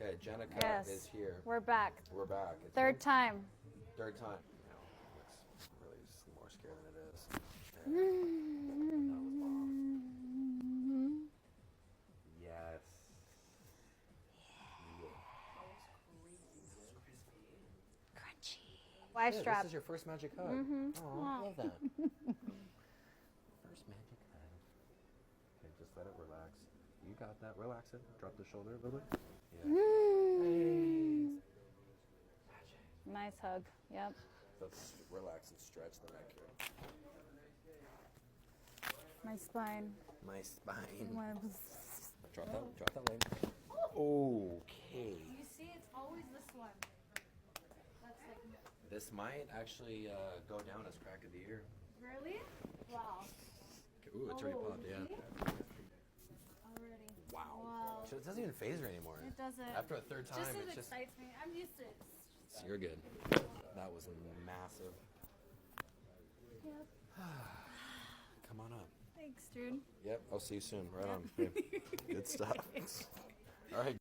Okay, Jenica Yes. is here. We're back. We're back. It's Third time. Third time. No, it's really just more scary than it is. There. That was bomb. Yes. Crunchy. Wife Yeah, strap. this is your first magic hug. Mm-hmm. Oh, I love that. First magic hug. Okay, just let it relax. You got that. Relax it. Drop the shoulder a little bit. Yeah. Hey. Magic. Nice hug. Yep. Let's relax and stretch the neck here. My spine. My spine. My... Drop that leg. Okay. You see, it's always this one. That's like... This might actually go down as crack of the year. Really? Wow. Ooh, it's already popped, yeah. Already. Wow. So it doesn't even phase her anymore. It doesn't. After a third time, Just it's just... excites me. I'm used to it. You're good. That was massive. Yep. Come on up. Thanks, dude. Yep, I'll see you soon. Right on. Good stuff. All right.